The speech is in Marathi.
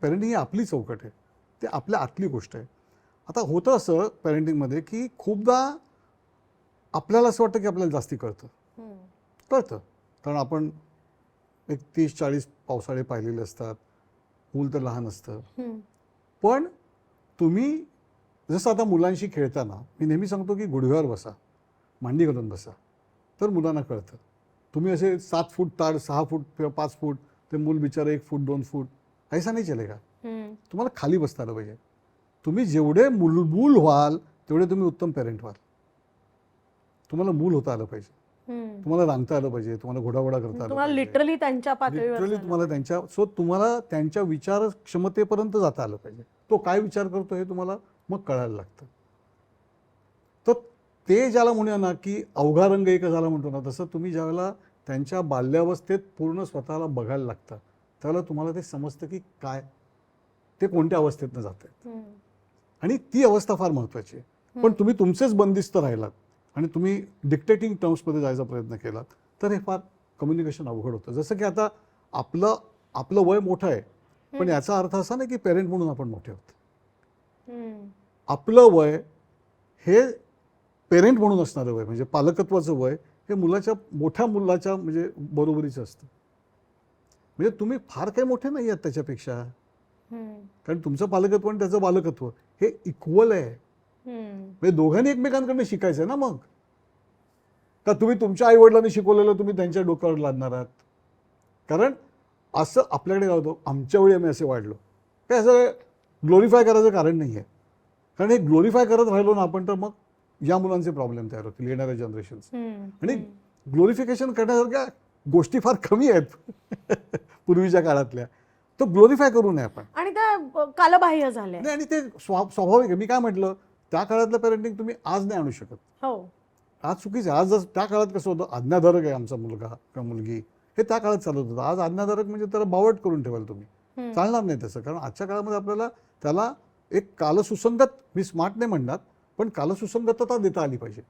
पेरेंटिंग ही आपली चौकट आहे, ते आपल्या आतली गोष्ट आहे. आता होतं असं पेरेंटिंगमध्ये की खूपदा आपल्याला असं वाटतं की आपल्याला जास्ती कळतं, कारण आपण एक 30-40 पावसाळे पाहिलेले असतात, मूल तर लहान असतं. पण तुम्ही जसं आता मुलांशी खेळताना मी नेहमी सांगतो की गुडघ्यावर बसा, मांडी घालून बसा, तर मुलांना कळतं. तुम्ही असे 7 फूट ताड, 6 फूट किंवा 5 फूट, ते मूल बिचारे 1 फूट 2 फूट ऐसा नाही चलेगा. तुम्हाला खाली बसता आलं पाहिजे. तुम्ही जेवढे मूल व्हाल तेवढे तुम्ही उत्तम पेरेंट व्हाल. तुम्हाला मूल होता आलं पाहिजे, तुम्हाला रांगता आलं पाहिजे, तुम्हाला घोडाघोडा करता आलं तुम्हाला पाहिजे, लिटरली त्यांच्या पातळीवर लिटरली तुम्हाला तुम्हाला त्यांच्या विचार क्षमतेपर्यंत जाता आलं पाहिजे. तो काय विचार करतो हे तुम्हाला मग कळायला लागतं. तर ते ज्याला म्हणूया ना की अवघा रंग एक झाला म्हणतो ना, तसं तुम्ही ज्यावेळेला त्यांच्या बाल्यावस्थेत पूर्ण स्वतःला बघायला लागतं त्यावेळेला तुम्हाला ते समजतं की काय ते कोणत्या अवस्थेतनं जात आहेत. आणि ती अवस्था फार महत्त्वाची आहे. पण तुम्ही तुमचेच बंदिस्त राहिलात आणि तुम्ही डिक्टेटिंग टर्म्समध्ये जायचा प्रयत्न केलात तर हे फार कम्युनिकेशन अवघड होतं. जसं की आता आपलं वय मोठं आहे, पण याचा अर्थ असा नाही की पेरेंट म्हणून आपण मोठे आहोत. आपलं वय हे पेरेंट म्हणून असणारं वय, म्हणजे पालकत्वाचं वय हे मोठ्या मुलाच्या म्हणजे बरोबरीचं असतं. म्हणजे तुम्ही फार काही मोठे नाही आहात त्याच्यापेक्षा, कारण तुमचं पालकत्व आणि त्याचं बालकत्व हे इक्वल आहे. म्हणजे दोघांनी एकमेकांकडनं शिकायचं आहे ना. मग का तुम्ही तुमच्या आई वडिलांनी शिकवलेलं तुम्ही त्यांच्या डोक्यावर लादणार आहात? कारण असं आपल्याकडे काय होतं, आमच्या वेळी आम्ही असे वाढलो, हे असं ग्लोरिफाय करायचं कारण नाही आहे. कारण हे ग्लोरिफाय करत राहिलो ना आपण तर मग या मुलांचे प्रॉब्लेम तयार होतील येणाऱ्या जनरेशन्स. आणि ग्लोरिफिकेशन करण्यासारख्या गोष्टी फार कमी आहेत पूर्वीच्या काळातल्या, तो ग्लोरिफाय करू नये आपण. आणि त्या कालबाह्य झाल्या नाही, आणि ते स्वाभाविक आहे. मी काय म्हटलं, त्या काळातलं पेरेंटिंग तुम्ही आज नाही आणू शकत. हो, आज चुकीचं आहे. आज जर त्या काळात कसं होतं, आज्ञाधारक आहे आमचा मुलगा किंवा मुलगी, हे त्या काळात चालत होतं. आज आज्ञाधारक म्हणजे त्याला बावट करून ठेवाल तुम्ही, चालणार नाही तसं. कारण आजच्या काळामध्ये आपल्याला त्याला एक कालसुसंगत, मी स्मार्ट नाही म्हणणार, पण कालसुसंगतता देता आली पाहिजे.